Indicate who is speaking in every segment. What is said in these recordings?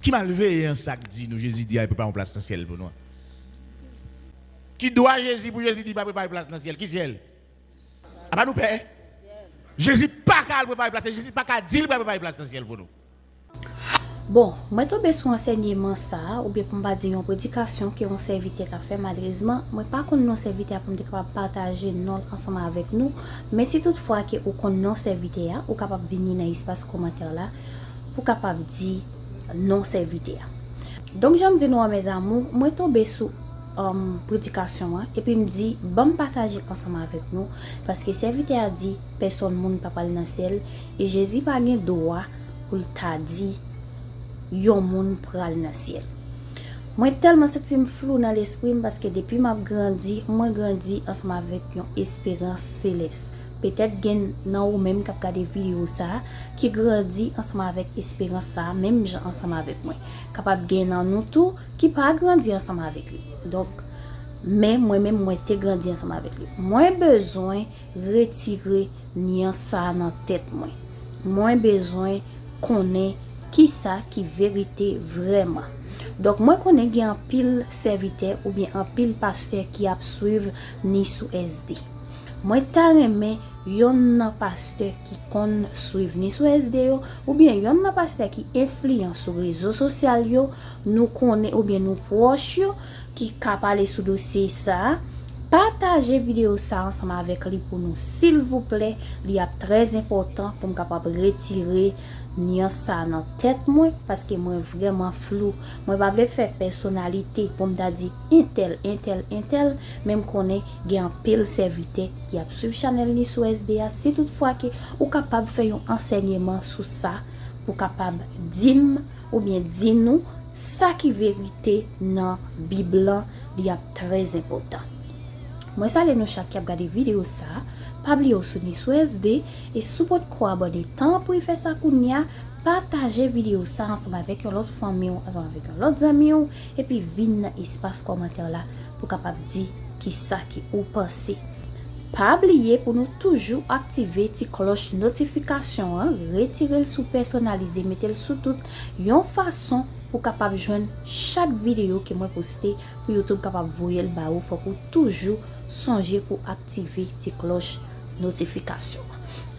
Speaker 1: Qui m'a levé un sac dit nous Jésus dit il prépare une place dans le ciel pour nous. Qui doit Jésus pour Jésus dit pas préparer une place dans le ciel qui ciel? Ah pas nous père. Jésus pas qu'à préparer une place, Jésus pas qu'à dire préparer une place dans le ciel pour nous.
Speaker 2: Bon, moi tombe sur enseignement ça ou bien pour me dire une prédication que on serviteur a fait malheureusement, moi pas qu'on non serviteur pour me capable partager non ensemble avec nous, mais si toutefois que ou qu'on non serviteur ou capable venir dans espace commentaire là pour capable dire non serviteur. Donc j'aime dire nous mes amours, moi tombe sur prédication et puis me dit bon partager ensemble avec nous parce que serviteur a dit personne monde pas parler dans ciel et Jésus pas gain droit pour t'a dit yon moun pral nan ciel. Moi tellement senti flou dans l'esprit parce que depuis m'a grandi ensemble avec une espérance céleste. Peut-être gen nan ou même k'ap gade vidéo ça qui grandit ensemble avec espérance ça même ensemble avec moi. Capable gen nan nous tout qui pas grandi ensemble avec lui. Donc mais moi-même moi t'ai grandi ensemble avec lui. Moi besoin retirer nian ça dans tête moi. Moi besoin connaître qui ça qui vérité vraiment. Donc moi connais gen un pile serviteur ou bien un pile pasteur qui a suivre ni sous SD. Moi ta remè yon pasteur qui kon suivre ni sous SD yo ou bien yon pasteur qui influence sur réseaux sociaux yo nous connaît ou bien nous proche yo qui ka parler sous dossier ça. Partagez vidéo ça ensemble avec lui pour nous s'il vous plaît, il est très important pour me capable retirer nian ça dans tête moi parce que moi vraiment flou. Moi pas veut faire personnalité pour me dire intel même connaît gen pile serviteur qui a suivre channel ni sur SDA si toutefois que ou capable faire un enseignement sur ça pour capable dire ou bien dire nous ça qui vérité dans Bible, il est très important. Moi ça les nous chaque qui a regardé vidéo ça pas oublier soutenir sur SD et support quoi abonner temps pour faire ça kounya partager vidéo ça ensemble avec l'autre famille ensemble avec l'autre ami et puis vinn espace commentaire là pour capable dire qui ça qui ou penser. Pas oublier pour nous toujours activer ti cloche notification retirer le sous personnaliser mettre le sous toute yon façon pour capable joindre chaque vidéo que moi poster pour YouTube capable voyer le ba ou faut pour toujours songer pour activer ti cloche notification.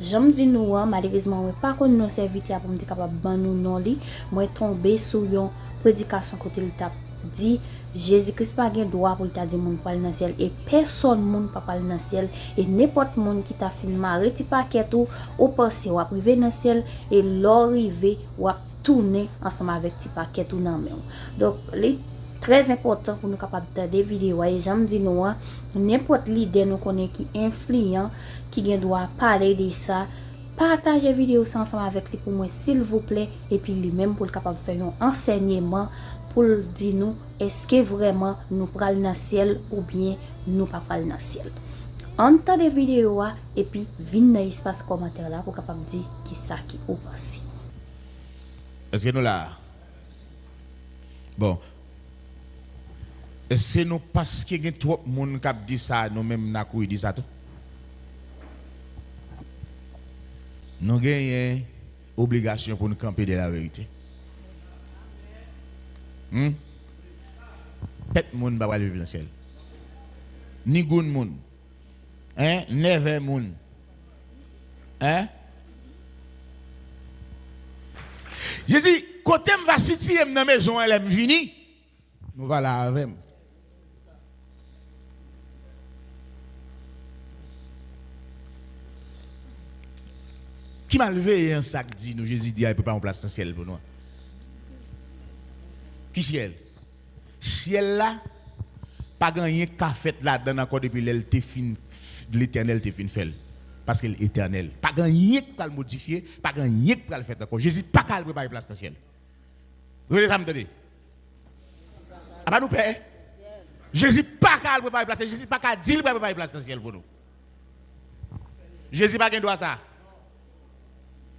Speaker 2: J'aime dire nous malheureusement moi pas qu'on nos serviteur pour me capable ban nous non li moi tomber sur une prédication côté le t'a dit Jésus-Christ pas gain droit pour t'a dit moun parler dans ciel et personne moun pas parler dans ciel et n'importe monde qui t'a filmé arrêter paquet ou penser ou privé dans ciel et l'arriver ou tourner ensemble avec petit paquet tout dans main. Donc les très important pour nous capable de des vidéos et j'aime dire nous n'importe leader nous connaît qui influent qui gain droit parler de ça partagez vidéo ça ensemble avec lui pour moi s'il vous plaît et puis lui même pour capable faire un enseignement pour dire nous est-ce que vraiment nous pral dans ciel ou bien nous pas pral dans ciel. Entend des vidéos et puis vinn dans espace commentaire là pour capable dire qui ça qui ou penser.
Speaker 1: Est-ce que nous là? Bon. Est-ce que nous parce que y a trop de monde qui dit ça nous même n'a couille dit ça tout? Nous avons obligation pour nous camper de la vérité. Pet moun ba wale vivre dans le ciel. Ni goun moun. Never moun. Je dis, côté m'va situer dans maison elle est vini, nous va là avec. Qui m'a levé un sac dit nous Jésus dit il prépare une place dans le ciel pour nous. Qui ciel? Ciel là pas gagné qu'a fait là dedans encore depuis l'éternel te fin fait parce que l'éternel pas gagné pour le modifier, pas gagné pour le faire encore. Jésus pas qu'à préparer place dans le ciel. Vous les entendez? Ah bah nous père. Jésus pas qu'à préparer place, Jésus pas qu'à dire préparer place dans le ciel pour nous. Jésus pas gain droit ça.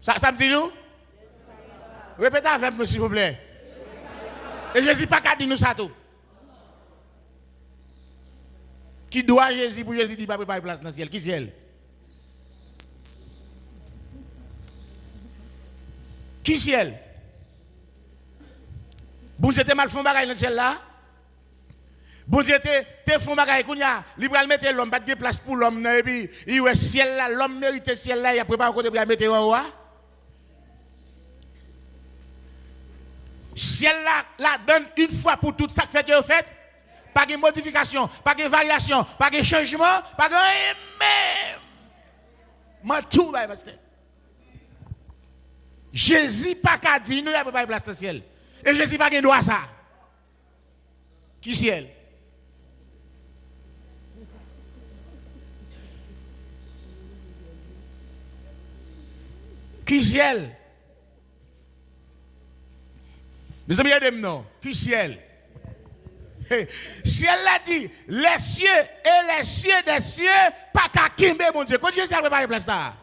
Speaker 1: Ça me dit nous? Répétez avec nous s'il vous plaît. Et Jésus pas qu'à dire nous ça tout. Qui doit Jésus pour Jésus dit pas préparer place dans le ciel? Qui ciel? Qui ciel? Bon Dieu te mal font bagaille dans le ciel là. Bon Dieu te font bagaille kounya, li pral mettre l'homme pas de place pour l'homme et puis il ouais ciel là, l'homme mérite ciel là, il a préparé côté pour mettre en haut. Ciel là la donne une fois pour tout ça que fait que fait. Pas de modification, pas de variation, pas de changement, pas de même. Moi tout va pasteur. Jésus pas qu'à dire nous y a pas place dans ciel. Et Jésus pas qu'il doit ça. Qui ciel? Qui ciel? Mes amis, il non. Qui ciel? Ciel l'a dit, les cieux et les cieux des cieux, pas qu'à kimber, mon Dieu. Quand Jésus a préparé place ça.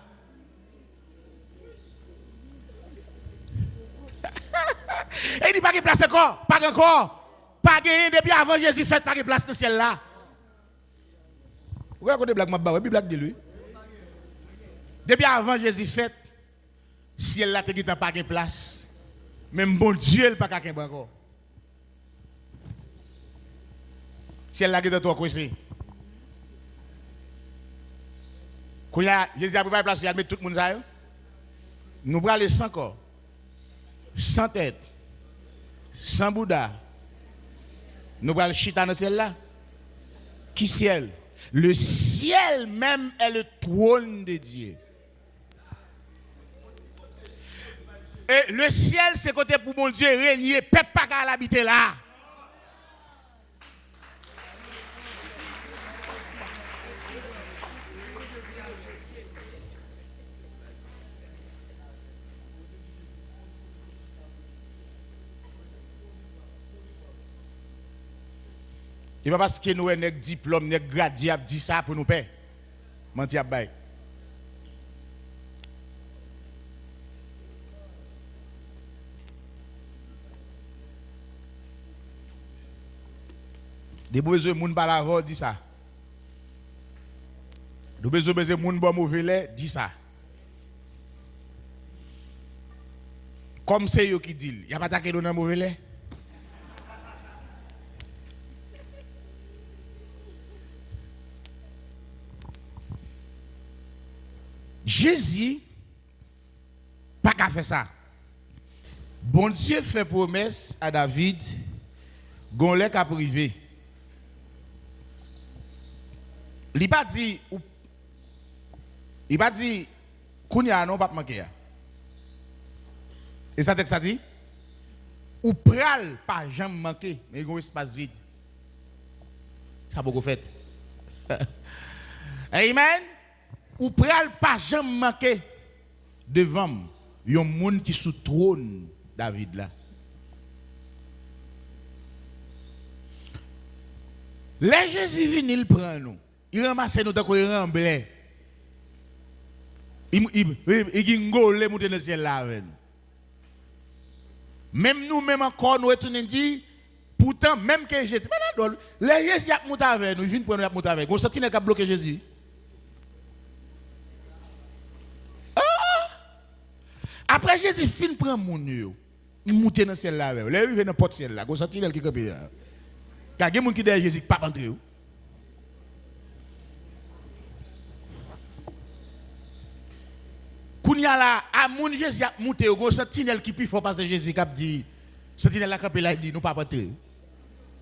Speaker 1: Et il dit pas qu'il place encore, pas encore. Pas gagné depuis avant Jésus fait pas qu'il place dans le ciel là. Vous voyez qu'on blague ma barre, puis blague de lui. Depuis avant Jésus fait, ciel là te pas de place. Même bon Dieu, il pas qu'à encore. Ciel là qui est toi coincé. Quand Jésus a préparé place, il a mis tout le monde ça. Nous prenons les 100 corps, sans tête, sans Bouddha. Nous prenons le chita dans ciel là. Qui ciel? Le ciel même est le trône de Dieu. Et le ciel, c'est côté pour mon Dieu régner, peuple pas qu'à l'habiter là. Il va parce que nous avons un diplôme, un gradé, dit ça pour nous payer. Menti à bail. Des besoins moun pas la dit ça. Des besoins moun bon mauvais lait dit ça. Comme c'est eux qui dit, il y a pas attaqué nous dans mauvais lait. Jésus pas qu'à faire ça. Bon Dieu fait promesse à David, gon lè ka privé. Il pas dit kounya non pas manquer. Et ça texte ça dit ou pral pas jamais manquer, mais gon espace vide. Ça beaucoup fait. Amen. Ou pral pas jamais manquer devant yon monde qui sous trône David là. Les Jésus vient il prend nous. Il ramasse nous tant qu'il remblé. Il ngolé monter dans le ciel là avec nous. Même nous même encore nous retourner dit pourtant même que Jésus les Jésus a monter avec nous, il vient prendre monter avec. On sentinelle qui a bloqué Jésus. Après Jésus fin prend mon yo. Il monte dans le ciel là avec. Là il vient dans porte ciel là, go sentinelle qui campe là. Car gen moun qui derrière Jésus pas entrer. Kounya là a moun Jésus a monté go sentinelle qui plus fort parce que Jésus cap dit sentinelle là campe là il dit nous pas entrer.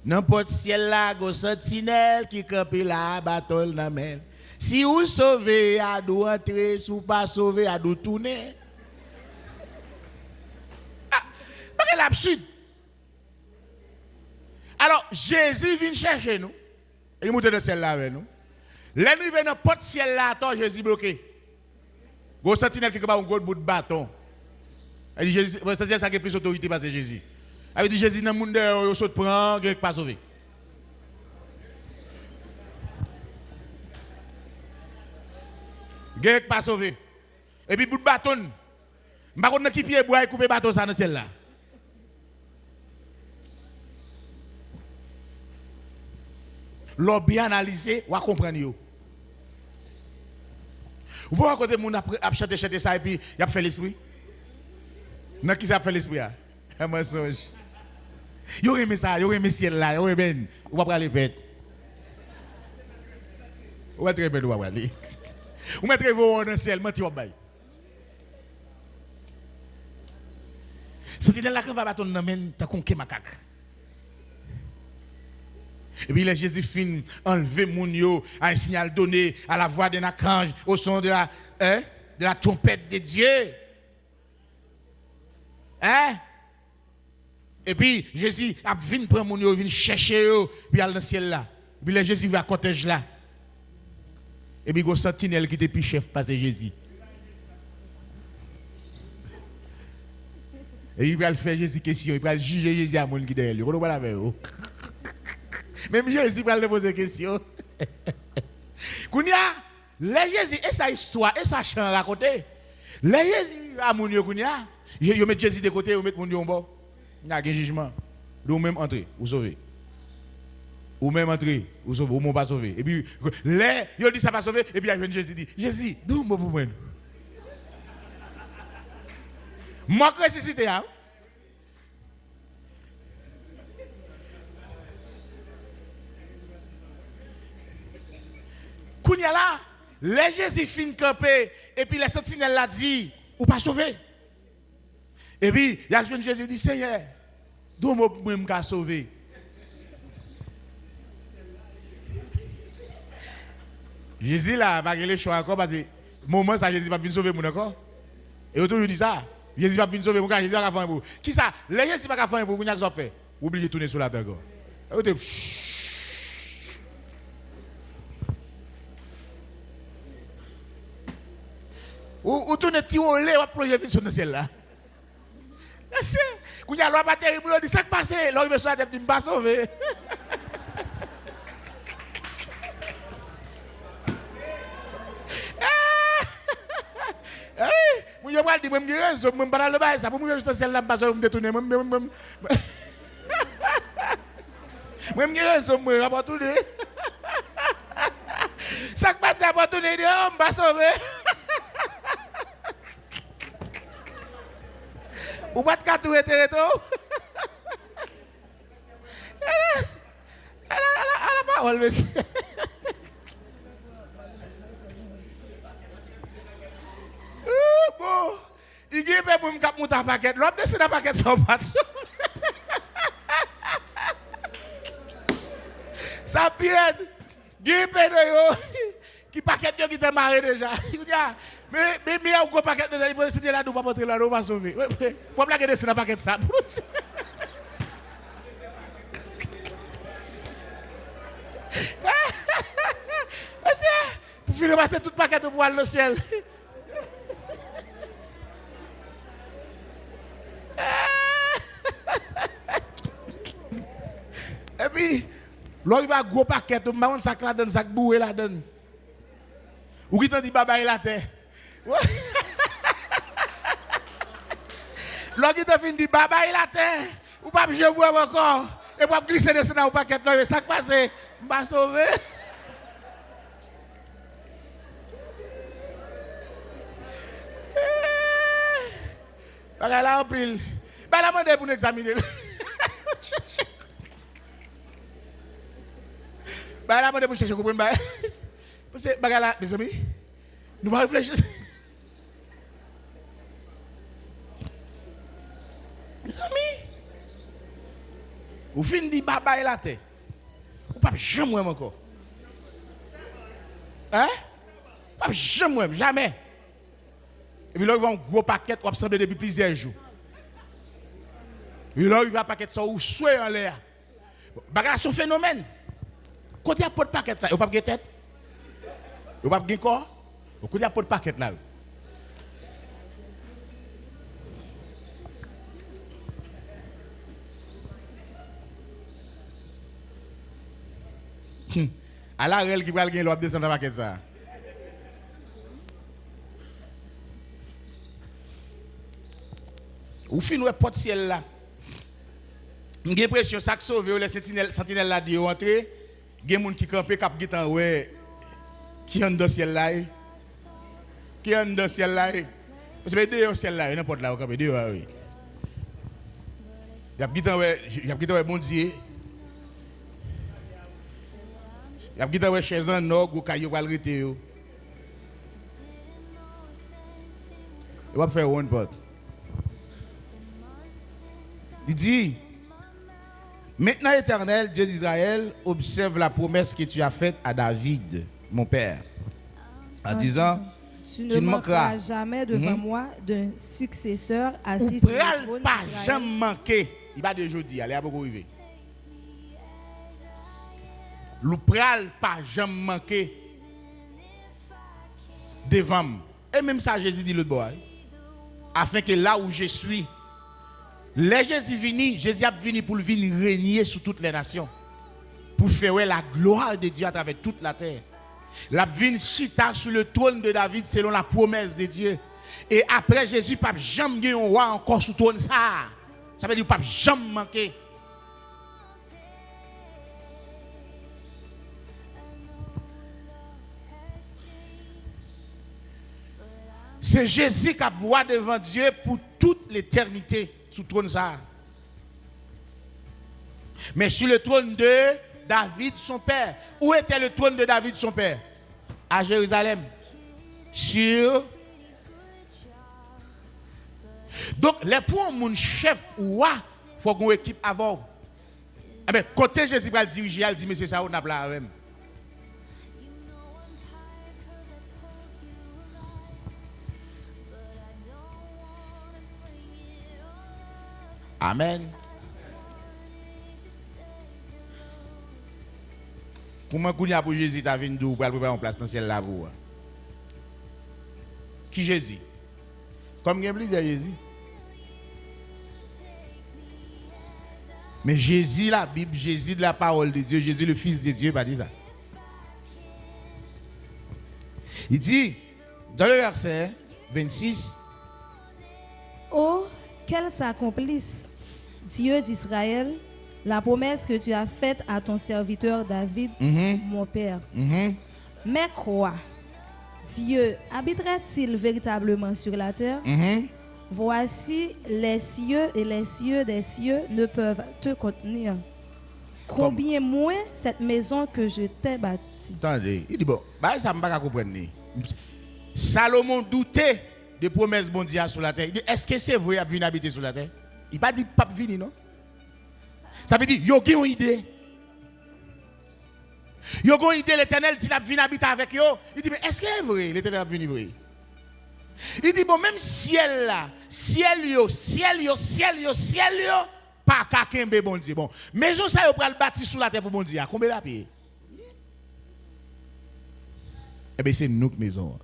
Speaker 1: N'importe ciel là go sentinelle qui campe là battle nan men. Si ou sauvé a dou entrer, si ou pas sauvé a dou tourner. C'est l'absurde. Alors, Jésus vient chercher nous. Il monte dans le ciel là avec nous. Là, nous venons dans le porte ciel là, attends, Jésus bloqué. Vous sentez qu'il y a un gros bout de bâton. Il dit Jésus, vous sentez ça qui a plus d'autorité parce que Jésus. Il dit Jésus dans le monde, il saute prend, il n'est pas sauvé. Il n'est pas sauvé. Et puis, bout de bâton. Je ne sais pas qui pied bois et couper le bâton dans le ciel là. L'on bien analysé, ou à comprendre yo. Vous voyez côté moun a chanté ça et puis il a fait l'esprit. Non qui ça fait l'esprit a? Un mensonge. Yo aimé ça, yo aimé ciel là, yo aimé. On va pas aller bête. On va très bête, on va aller. On mettre vos dans le ciel, menti au bail. Sentinelle là quand va battre ton amène, t'as conqué macaque. Et puis, Jésus fin enlever mon yo à un signal donné à la voix d'un archange, au son de la trompette de Dieu. Hein? Et puis, Jésus a venu prendre mon yo, venu chercher yo, puis aller dans le ciel là. Et puis, Jésus va à cortège là. Et puis, il y a un sentinelle qui était plus chef, passer Jésus. Et il va faire Jésus question, il va juger Jésus à mon qui derrière lui. Vous comprenez avec vous? Même Jésus va le poser question. Kounia, les Jésus et sa histoire et sa chant raconté. Les Jésus à mon yo kounia, yo met Jésus de côté, yo met mon yo en bas. Il y a un jugement. Ou même entrer, ou sauver. Ou même entrer, ou sauver, ou même pas sauver. Et puis les yo dit ça pas sauver et puis il y a Jésus dit, Jésus, d'où mon pour moi. Moi ressuscité hein. Kounya là, les Jésus fin campé et puis les sentinelles l'a dit ou pas sauvé. Et puis il y a le jeune Jésus dit Seigneur, d'où moi me sauver. Jésus là, pas le choix encore parce que moment ça Jésus pas venir sauver mon encore. Et autour il dit ça, Jésus pas venir sauver mon gars, Jésus pas faire pour. Qui ça? Les Jésus pas faire pour, vous n'avez pas fait. Oubliez de tourner sur la terre. Ou tourne petit olé ou plonger vite sur le ciel là. C'est quand il y a loi pas terrible, il dit ça qui passe, là il me soit dit me sauver. Moi je vais dire même raison, même pas le bail ça pour moi juste ciel là pas me détourner même raison moi pas tourner. Ça qui passe pas tourner, on va sauver. Ou pas de carton et tereto. Elle a parole, monsieur. Bon, il y a des gens qui montent un paquet. L'autre descend un paquet sans pas. Ça piède. Il y a des gens qui paquet qui te marré déjà. Mais il y a un paquet de gens qui là, nous pas rentrer là, nous pas sauver. Pourquoi la descend un paquet ça? Pour finir passer tout paquet pour aller au ciel. Et puis, là, il va gros paquet, on va un sac là dedans, sac boué là dedans. Ou qui t'en dit baba la terre. Là, qui t'en dit baba la terre, ou pas je bois encore, et pour glisser dans le paquet, là, ça passe, on va sauver. Bagay la en pile. Bah la demande pour nous examiner. Bah la demande pour chercher comprendre bah. Parce que bagay la mes amis, nous va réfléchir. Mes amis, vous finissez di baba la terre. Ou pas jamais encore. Hein? Pas jamais. Et puis là, il va un gros paquet qui va sembler depuis plusieurs jours. Et là, il va un paquet ça ou soit en l'air. Bagage son phénomène. Quand il y a pas de paquet ça, il n'y a pas de tête. Il n'y a pas de corps. Quand il y a pas de paquet là. À la règle qui va gagner, il va descendre dans le paquet ça. Ou fin ouais porte ciel là. J'ai l'impression ça sauver les sentinelles là dit rentrer, gen moun qui camper cap gitan ouais qui en dans ciel là. Qui en dans ciel là. Parce que dehors ciel là n'importe là camper dehors oui. Il y a quitté ouais bon Dieu. Il y a quitté ouais chez un nog ou caillou va le rete yo. Il va faire one pot. Il dit maintenant Éternel, Dieu d'Israël, observe la promesse que tu as faite à David, mon père, en disant
Speaker 3: tu ne manqueras jamais devant moi d'un successeur assis sur le trône
Speaker 1: pas
Speaker 3: d'Israël.
Speaker 1: jamais manquer. Il va de jeudi, allez à beaucoup arriver. Le pral pas jamais manquer devant moi. Et même ça Jésus dit l'autre boy. Afin que là où je suis, les Jésus vini, Jésus a venu pour venir régner sur toutes les nations. Pour faire la gloire de Dieu à travers toute la terre. La vine chita sur le trône de David selon la promesse de Dieu. Et après Jésus, pas jamais gagné un roi encore sur le trône ça. Ça veut dire pas jamais manquer. C'est Jésus qui a boit devant Dieu pour toute l'éternité sur le trône ça. Mais sur le trône de David, son père. Où était le trône de David, son père? À Jérusalem. Donc, les pour mon chef ou il faut qu'on équipe avant. Eh bien, côté Jésus va le diriger, il dit, mais c'est ça, on a là même. Amen. Comment qu'on y a pour Jésus t'a venu pour préparer en place dans le ciel là pour? Qui Jésus? Comme il y a plusieurs Jésus. Mais Jésus la Bible, Jésus de la parole de Dieu, Jésus le Fils de Dieu, pas dit ça. Il dit dans le verset 26.
Speaker 3: Oh, qu'elle s'accomplisse, Dieu d'Israël, la promesse que tu as faite à ton serviteur David, mon père. Mais quoi? Dieu habiterait-il véritablement sur la terre? Voici les cieux et les cieux des cieux ne peuvent te contenir. Combien moins cette maison que je t'ai bâtie.
Speaker 1: Attendez, il dit bon, bah ça me pas comprendre. Salomon doutait de promesses bon Dieu sur la terre. Il dit est-ce que c'est vrai à venir habiter sur la terre? Il pas dit pas venir non. Ça veut dire yo qui ont idée. Yo ont idée l'Éternel dit la venir habiter avec yo. Il dit mais est-ce que c'est vrai l'Éternel va venir vrai? Il dit bon même ciel là, ciel yo, pas kakembe bon Dieu. Bon, maison ça yo pral bâti sur la terre pour bon Dieu. Combien la paye? Eh bien c'est nous maison.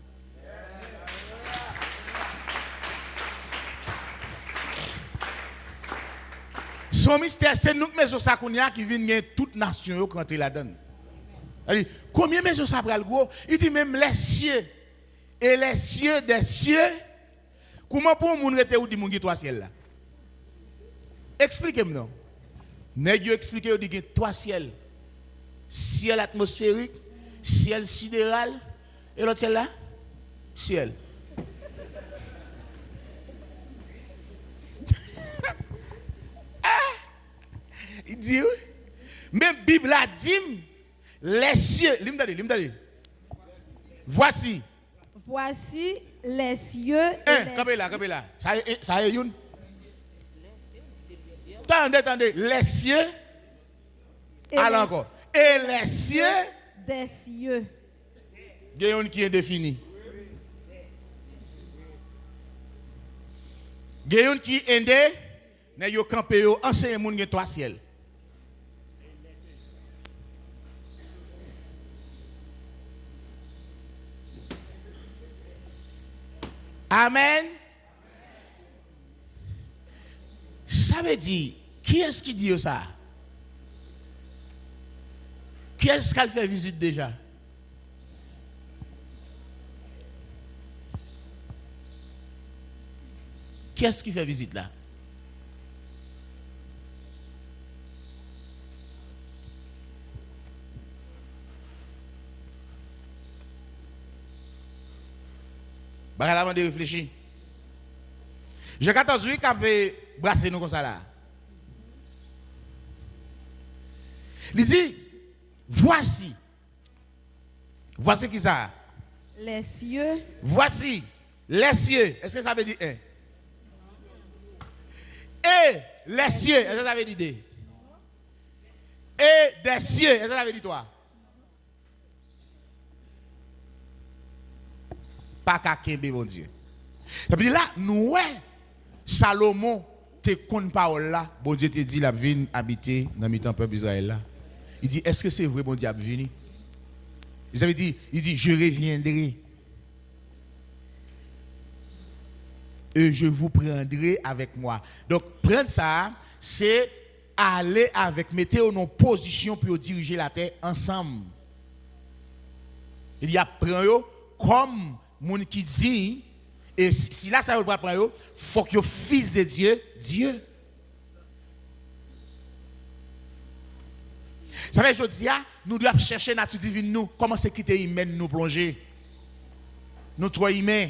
Speaker 1: Son mystère, c'est nous maison ça qu'on y a qui viennent toute nation qui rentre là-dedans. Il dit combien de maisons ça pral gros? Il dit même les cieux et les cieux des cieux. Comment pour moun rete ou di moun trois ciels là? Expliquez-moi non. Nèg yo expliquer ou di trois ciels. Ciel atmosphérique, ciel sidéral et l'autre ciel là? Ciel. Il dit même Bible a dit les cieux, l'imdadi. Voici les cieux et campez là. Ça est une. Attendez, les cieux alors encore. Et les cieux
Speaker 3: des cieux.
Speaker 1: Il y a une qui est définie. Il y a une qui est indé, mais yo campé yo enseigne moun gen trois ciels. Amen. Ça veut dire, qui est-ce qui dit ça? Qui est-ce qu'elle fait visite déjà? Qui est-ce qui fait visite là? Bah là, on de réfléchir. J'ai 14 ans qui a brassé nous comme ça là. Il dit, voici qui ça?
Speaker 3: Les cieux.
Speaker 1: Voici les cieux. Est-ce que ça veut dire un? Et les cieux. Est-ce que ça veut dire deux? Et des cieux. Est-ce que ça veut dire toi? Pas qu'à Kembe, mon Dieu. Ça veut dire là, nous, Salomon, te compte parole là, bon Dieu te dit, il a venu habiter dans le peuple d'Israël là. Il dit, est-ce que c'est vrai, bon Dieu, il a venu? Il dit, je reviendrai. Et je vous prendrai avec moi. Donc, prendre ça, c'est aller avec, mettez en position pour diriger la terre ensemble. Il y a prendre comme moun qui dit, et si là ça veut pas prendre, faut que fils de Dieu, Dieu. Ça veut dire que nous devons chercher la nature divine nous, comment c'est quitter humaine nous plonger. Nous trois humains.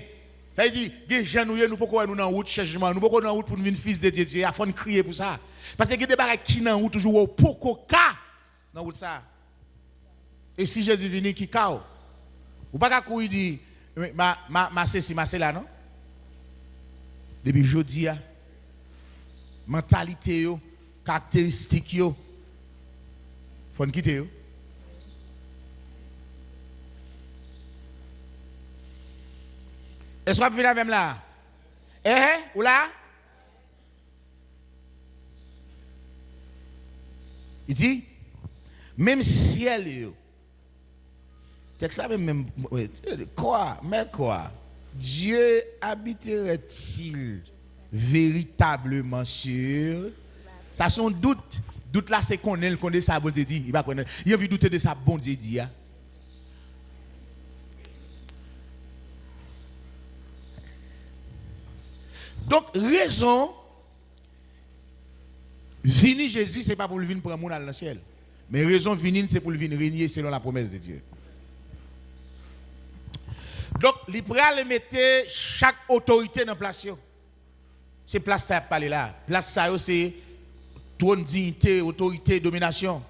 Speaker 1: Ça veut dire des gens nous pourquoi nous dans route cherchement, nous pourquoi dans route pour nous fils de Dieu, il faut crier pour ça. Parce que des bagages qui dans route toujours pourquoi dans route ça. Et si Jésus vient qui cao. Ou pas courir dit ma c'est là non? Depuis jodi a mentalité yo, caractéristique yo faut quitter yo. Est-ce qu'on va venir avec là? Ou là? Il dit, même ciel yo. Texte ça même quoi? Mais quoi? Dieu habiterait-il véritablement sur ça son doute. Doute là c'est qu'on connaît ça bon Dieu dit, il va connaître. Il a envie douter de ça bon Dieu dit. Donc raison venir Jésus c'est pas pour le venir prendre mon dans le ciel. Mais raison venir c'est pour le venir régner selon la promesse de Dieu. Donc, il pourra mettre chaque autorité dans place. C'est place ça parler là. Place ça c'est trône, dignité, autorité, domination.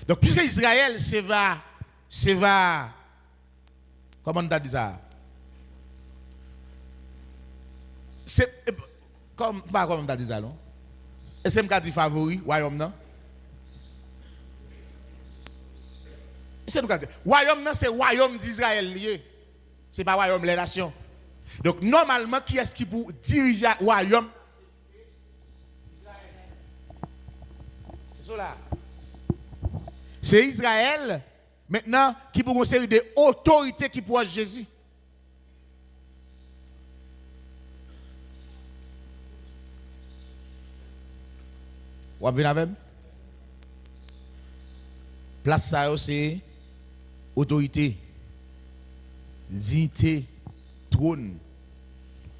Speaker 1: Donc, puisque Israël c'est va comment on dit ça? C'est comme pas comment on dit ça non? Est-ce que dit favori royaume non? C'est nous dire royaume c'est royaume d'Israël lié. C'est pas royaume les nations. Donc normalement qui est-ce qui pour diriger royaume C'est là. C'est Israël maintenant qui pour une série de autorités qui pour Jésus. Vous avez avec place ça c'est autorité, dignité, trône.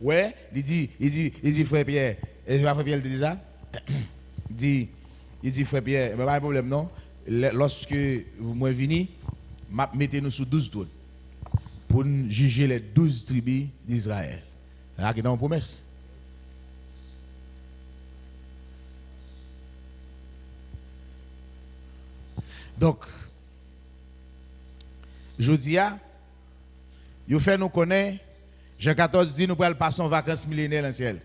Speaker 1: Ouais, il dit frère Pierre, et c'est pas frère Pierre qui dit ça? il dit frère Pierre, mais pas de problème non. Lorsque vous m'avez venu, mettez-nous sous 12 trônes pour juger les 12 tribus d'Israël. Là qui est dans une promesse. Donc je dis, il fait nous connaître, Jean 14 dit nous pourrons passer en vacances millénaires dans le ciel.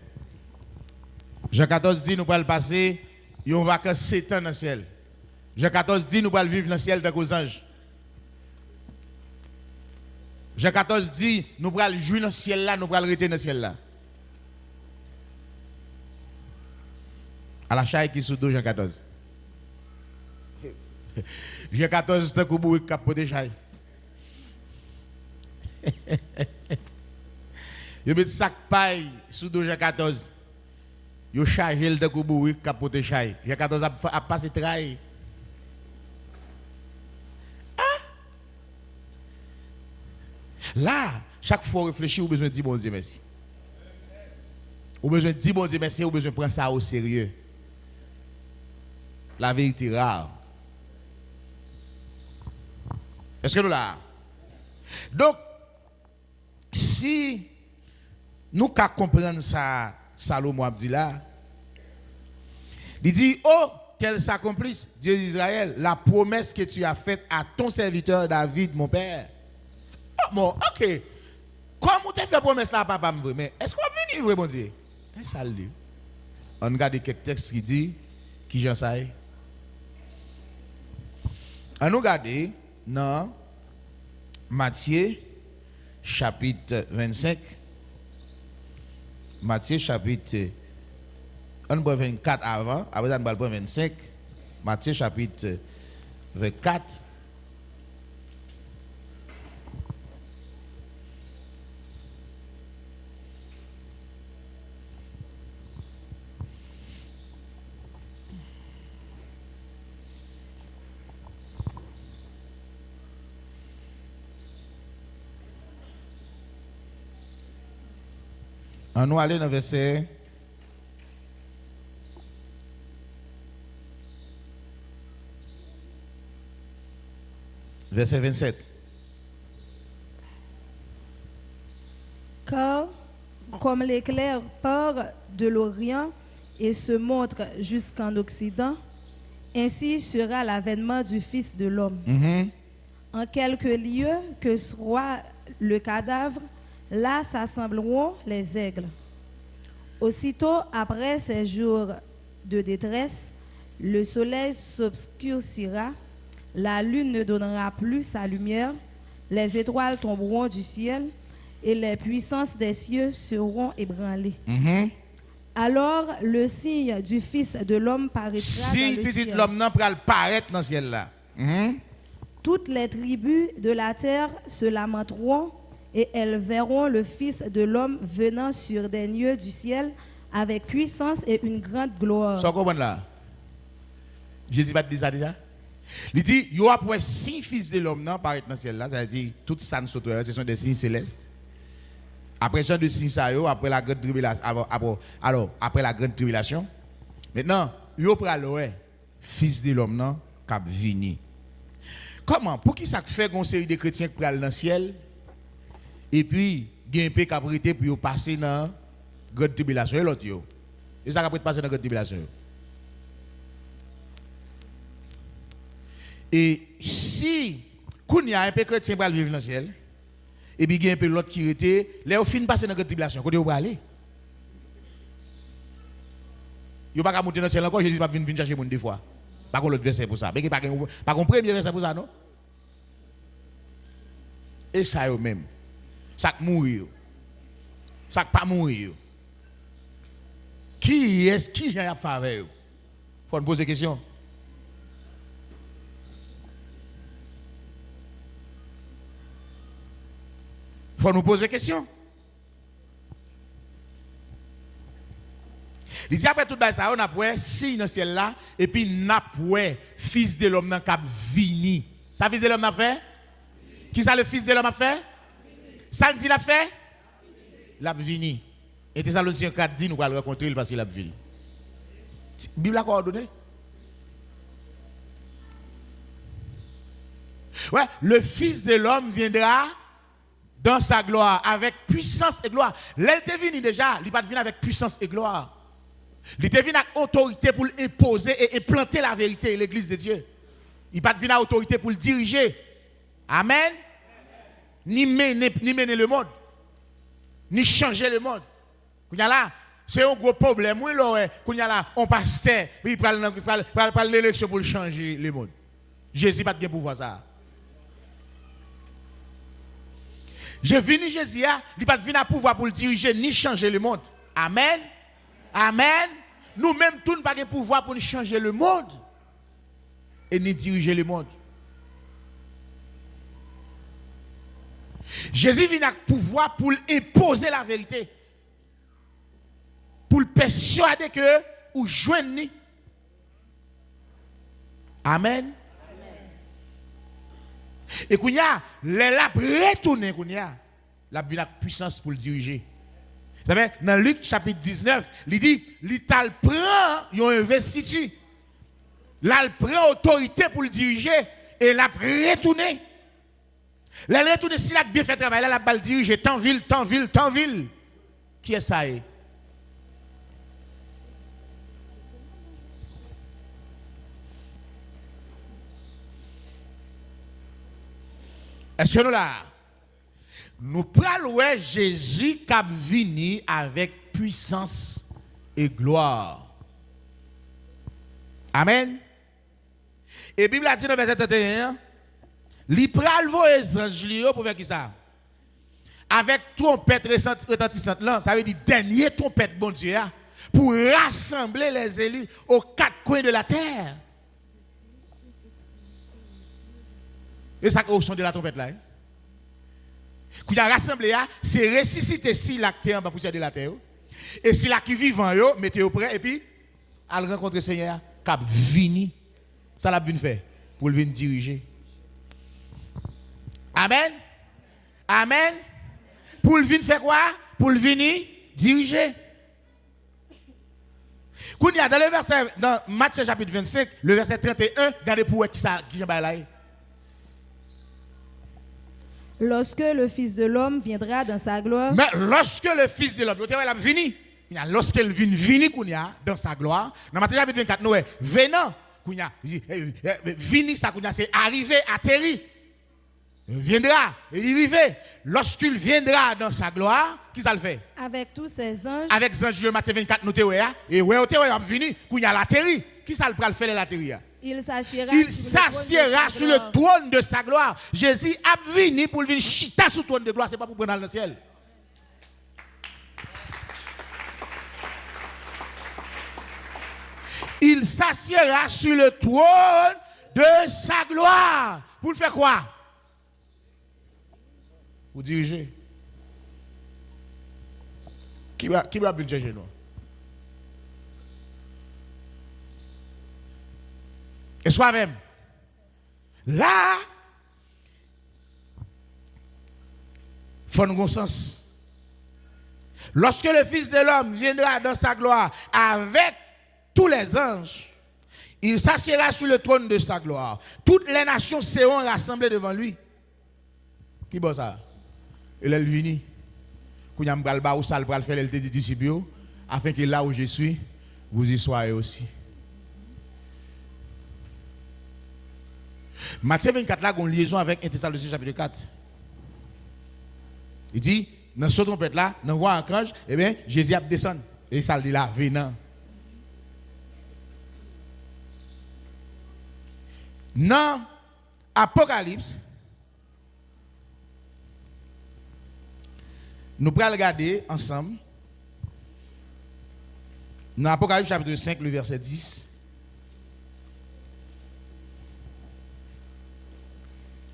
Speaker 1: Jean 14 dit nous pourrons passer en vacances 7 ans dans le ciel. Jean 14 dit nous pourrons vivre dans le ciel avec les anges. Jean 14 dit nous pourrons jouer dans le ciel là, nous pourrons rester dans le ciel là. À la chaille qui sous dos Jean 14. Jean 14 c'est un coup de capote chaille. Yo met sac paille sous Jean 14. Yo chargé le de koubou capote chaille. Jean 14 a passé trahi. Là, chaque fois réfléchir, ou besoin de dire bon Dieu merci. Ou besoin de dire bon Dieu merci, ou besoin de prendre ça au sérieux. La vérité rare. Est-ce que nous là? Donc, si nous comprenons ça, Salomon a dit là, Il dit, oh, qu'elle s'accomplisse, Dieu d'Israël, la promesse que tu as faite à ton serviteur David, mon père. Oh, bon, ok. Comment tu as fait promesse là, papa, mais est-ce qu'on va venir, bon Dieu? Ça le dit. On regarde quelques textes qui dit, qui j'en sais. On regarde dans Matthieu, chapitre 25. Matthieu, chapitre on va 24 avant, après on va 25. Matthieu, chapitre 24. On va aller dans le verset 27.
Speaker 3: Car, comme l'éclair part de l'Orient et se montre jusqu'en Occident, ainsi sera l'avènement du Fils de l'homme. En quelques lieux que soit le cadavre, là s'assembleront les aigles. Aussitôt après ces jours de détresse, le soleil s'obscurcira, la lune ne donnera plus sa lumière, les étoiles tomberont du ciel et les puissances des cieux seront ébranlées. Alors le signe du Fils de l'homme paraîtra
Speaker 1: si
Speaker 3: dans le
Speaker 1: petit
Speaker 3: ciel.
Speaker 1: l'homme n'a pas paraître dans le ciel là.
Speaker 3: Toutes les tribus de la terre se lamenteront et elles verront le Fils de l'homme venant sur des nuées du ciel avec puissance et une grande gloire.
Speaker 1: Ça comprend là? Jésus va te dire ça déjà? Il dit, il y aura pour 6 fils de l'homme paraître dans le ciel là, ça veut dire toutes ça ce sont des signes célestes. Après ce de signes ça après la grande tribulation après la grande tribulation. Maintenant, il y aura le fils de l'homme qui va venir. Comment? Pour qui ça fait une série de chrétiens qui prennent dans le ciel et puis il y a un peu qui a prêté pour passer dans la grande tribulation et l'autre yo. Et ça va passer dans la grande tribulation. Et si il y a un peu de chrétien qui va vivre dans le ciel, et puis il y a un peu l'autre qui était, là, au fin de passer dans la tribulation, côté où va aller? Il ne va pas monter dans le ciel encore, Jésus va venir chercher mon deux fois. Pas qu'on l'autre verset pour ça. Pas qu'on premier verset pour ça, non? Et ça, même. Ça qui mourir. Ça qui pas mourir. Qui est-ce qui j'ai à faire avec? Il faut nous poser des questions. Il faut nous poser des questions. Il dit après tout ça, on a pour si dans le ciel là, et puis n'a pour fils de l'homme qui a vini. Ça fils de l'homme a fait? Qui ça le fils de l'homme a fait? Ça le dit l'a fait? L'a vini. Et Thessaloniciens 4 dit nous allons le rencontrer parce qu'il a vini. Bible a coordonné. Ouais, le fils de l'homme viendra dans sa gloire, avec puissance et gloire. L'elle est venu déjà, il n'est pas venu avec puissance et gloire. Il est venu avec autorité pour imposer et planter la vérité, l'église de Dieu. Il n'est pas venu avec autorité pour le diriger. Amen. Ni mener le monde, ni changer le monde. C'est un gros problème. Oui, là, on pasteur, il prend l'élection pour changer le monde. Jésus n'a pas de pouvoir ça. Je venu Jésus, il n'a pas de pouvoir pour le diriger ni changer le monde. Amen. Amen. Nous-mêmes, tous n'avons pas de pouvoir pour changer le monde et ni diriger le monde. Jésus vient avec pouvoir pour imposer la vérité. Pour le persuader que ou joindre. Amen. Et qu'on y a, la retourné qu'on y a, la puissance pour le diriger. Vous savez, dans Luc chapitre 19, il dit, l'Ital prend un investiture. Là, il prend autorité pour le diriger et la retourné. La retourné, si la bien fait travail, là, la balle diriger tant ville. Qui est ça? Est-ce que nous là? Nous prenons Jésus qui a venu avec puissance et gloire. Amen. Et la Bible a dit dans le verset 31, il pral voyer anges pour faire qui ça? Avec trompette retentissante là, ça veut dire dernier trompette bon Dieu pour rassembler les élus aux quatre coins de la terre. Et ça au son de la trompette là. Quand il a rassemblé, c'est ressusciter si l'acte en bas poussière de la terre. Et si la qui vivant yo, mettez au près et puis al rencontrer le Seigneur, cap vini. Ça l'a bien fait pour le venir diriger. Amen. Amen. Pour le venir faire quoi? Pour le venir diriger. Quand il y a dans le verset dans Matthieu chapitre 25, le verset 31, regardez pour qui ça qui j'en là.
Speaker 3: Lorsque le Fils de l'homme viendra dans sa gloire.
Speaker 1: Mais lorsque le Fils de l'homme, il a venu. Lorsque il vient dans sa gloire, dans Matthieu chapitre 24, nous venant, vini ça c'est arrivé, atterri. Il viendra, il arrive. Lorsqu'il viendra dans sa gloire, qui ça le fait?
Speaker 3: Avec tous ses anges.
Speaker 1: Avec les anges de Matthieu 24, nous et ouais, il a venu, il a l'atterri. Qui ça le faire l'atterri?
Speaker 3: Il s'assiera
Speaker 1: sur le trône de sa gloire. Jésus a venu pour venir chita sur le trône de gloire, ce n'est pas pour prendre dans le ciel. Il s'assiera sur le trône de sa gloire. Pour le faire quoi? Pour diriger. Qui va venir diriger nous? Et soit même. Là, il faut nous sens. Lorsque le Fils de l'homme viendra dans sa gloire avec tous les anges, il s'assiera sur le trône de sa gloire. Toutes les nations seront rassemblées devant lui. Qui bon ça? Il est venu. Quand il y a un bal, ça va faire le disciple, afin que là où je suis, vous y soyez aussi. Matthieu 24 là, a une liaison avec 1 Thessaloniciens chapitre 4. Il dit, dans ce trompette là, dans voix en crange, eh bien, Jésus a descendu. Et ça dit là, venant. Dans Apocalypse, nous allons regarder ensemble. Dans Apocalypse chapitre 5, le verset 10.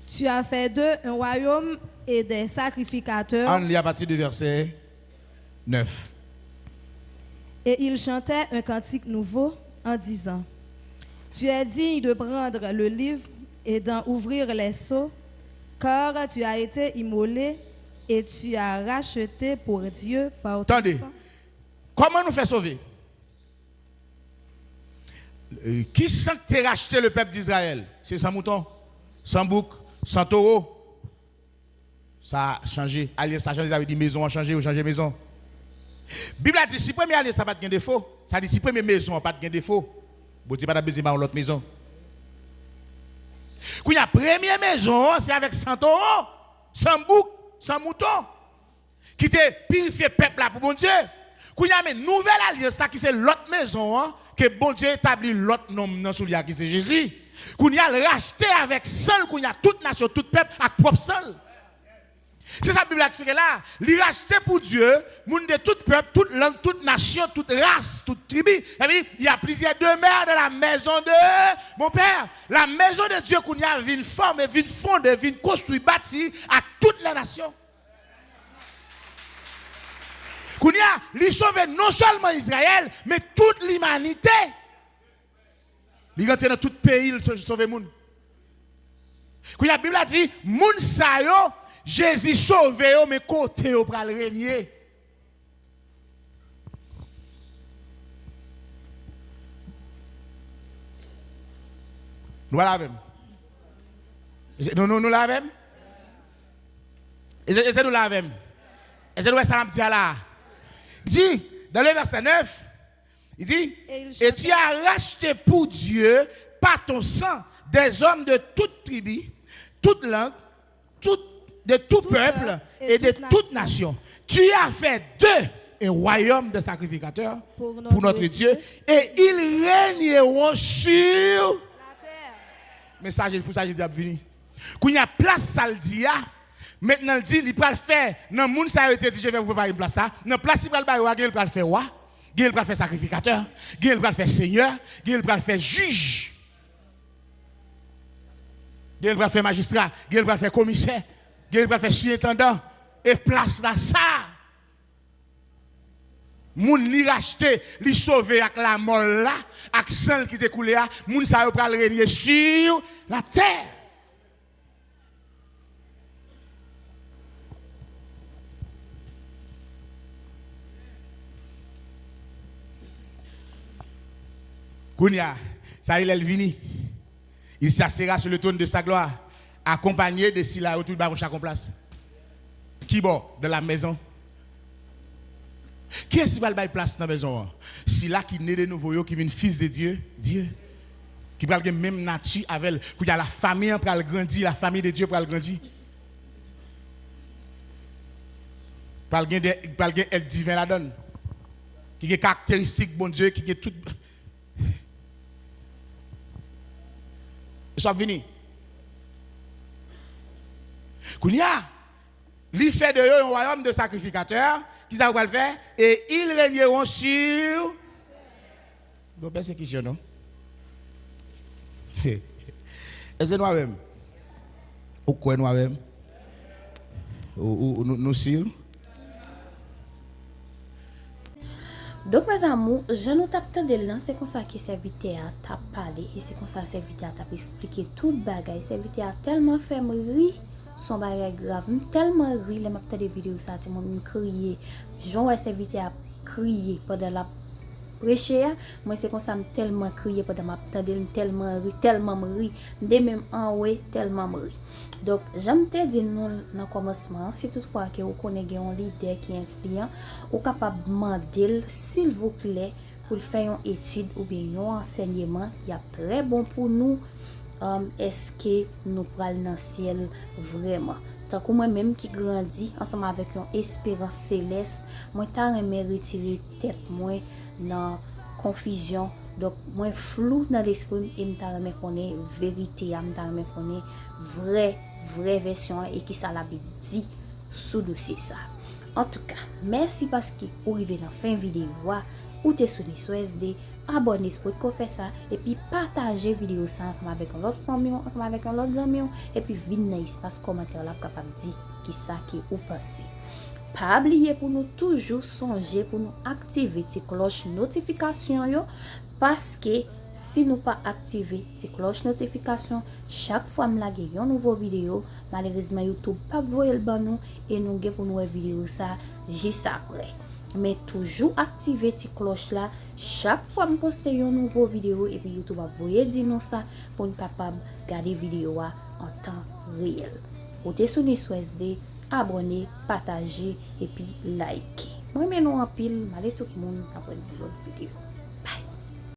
Speaker 3: Tu as fait d'eux un royaume et des sacrificateurs.
Speaker 1: On lit à partir du verset 9.
Speaker 3: Et ils chantaient un cantique nouveau en disant: Tu es digne de prendre le livre et d'en ouvrir les sceaux, car tu as été immolé et tu as racheté pour Dieu par ton sang.
Speaker 1: Comment nous fait sauver? Qui sent que tu as racheté le peuple d'Israël? C'est sans mouton, sans bouc, sans taureau. Ça a changé. Alliance, ça a changé. Ça veut dire maison a changé ou changé maison. La Bible a dit si premier alliance n'a pas de défaut, ça dit si première maison n'a pas de défaut, vous dites pas de besoin de l'autre maison. Quand il y a première maison, c'est avec sans taureau, sans bouc, sans mouton, qui te purifie le peuple là pour bon Dieu. Quand il y a une nouvelle alliance qui c'est l'autre maison, que bon Dieu établit l'autre nom dans celui qui c'est Jésus. Qu'on y a racheté avec seul, qu'on y a toute nation, tout peuple, avec propre seul. C'est ça que la Bible explique là. Il racheté pour Dieu, monde de tout peuple, toute langue, toute nation, toute race, toute tribu. Il y a plusieurs demeures dans la maison de mon Père. La maison de Dieu qu'on y a vient former, vient fonder, vient construire, bâtir à toutes les nations. Qu'on y a, il sauve non seulement Israël, mais toute l'humanité. Il rentre dans tout pays, il sauve le monde. Quand la Bible a dit, moun sa yo, Jésus sauve yo, mais côté yo pral régner. Nous la même. Nous la même. Et c'est nous la même. Et c'est nous ça dit là. Dit dans le verset 9, il dit, et tu as racheté pour Dieu par ton sang des hommes de toute tribu, toute langue, tout peuple et de toute nation. Tu as fait d'eux un royaume de sacrificateurs pour notre Dieu et ils régneront sur
Speaker 3: La terre.
Speaker 1: message pour ça je dis à venir. Quand il y a place ça le dit maintenant il dit il va le faire dans monde ça a été dit je vais vous préparer une place ça dans place il va le bailler il va le faire roi, il va le faire sacrificateur, il va le faire seigneur, il va le faire juge. Il va le faire magistrat, il va le faire commissaire, il va le faire surintendant et place là ça. Moun li racheté, li sauvé avec la mort là, avec sang qui t'est coulé là, moun ça va le régner sur la terre. Kounia, ça il est venu. Il s'assera sur le trône de sa gloire, accompagné de Sila autour de baron chacun place. Qui bon de la maison? Qui est-ce qui va le place dans la maison? Sila qui naît de nouveau, qui vient fils de Dieu, Dieu. Qui va le même nature avec elle. Qu'il y a la famille pour le grandir, la famille de Dieu pour le grandir. Par le elle divin la donne. Qui a caractéristiques bon Dieu, qui a tout. Ils sont venus. Kounia, il fait de eux un royaume de sacrificateurs, qui savent quoi le faire, et ils régneront sur. Bon, persécution, non? Est-ce que nous-mêmes? Ou quoi nous-mêmes? Ou nous sur?
Speaker 2: Donc mes amours, je nous tape de là, c'est comme ça que serviteur t'a parlé et c'est comme ça que serviteur t'a expliqué tout le bagage. Serviteur tellement fait me rire, son bagage grave, tellement rire, les m'as des vidéos ça, tout le monde crier. Jean serviteur crier pendant la prêcher, moi c'est comme ça tellement crier pendant m'a tellement rire, de même en ouais tellement rire. Donc, j'aime te dire nous dans le commencement, si toutefois que vous connaissez un leader qui est influent, vous êtes capable de demander, s'il vous plaît, pour faire une étude ou bien un enseignement qui est très bon pour nous. Est-ce que nous prenons dans le ciel vraiment? Tant que moi-même qui grandis ensemble avec une espérance céleste, moi, je retirer tête moi dans confusion. Donc, moi, flou dans l'esprit et je connais vérité, je connais vraie version et qui ça l'a dit sous dossier ça. En tout cas, merci parce que vous arrivez dans la fin vidéo, ou t'es sur SD, abonnez-vous pour qu'on fait ça et puis partagez vidéo ça ensemble avec un autre famille, ensemble avec un autre ami et puis venez dans l'espace commentaire là capable dire qui ça qui vous pensez. Pas oublier pour nous toujours songer pour nous activer la cloche notification yo parce que si nous pas activer la cloche notification chaque fois me laguer une nouvelle vidéo malheureusement YouTube pas voyer le ban nous et nous gè pour nous vidéo ça juste après mais toujours activer la cloche là chaque fois me poster une nouvelle vidéo et puis YouTube va voyer dire nous ça pour nous capable garder vidéo en temps réel. Ou t'es sur SD, abonnez, partagez et puis like. Moi mais nous en pile, malé tout le monde après l'autre vidéo.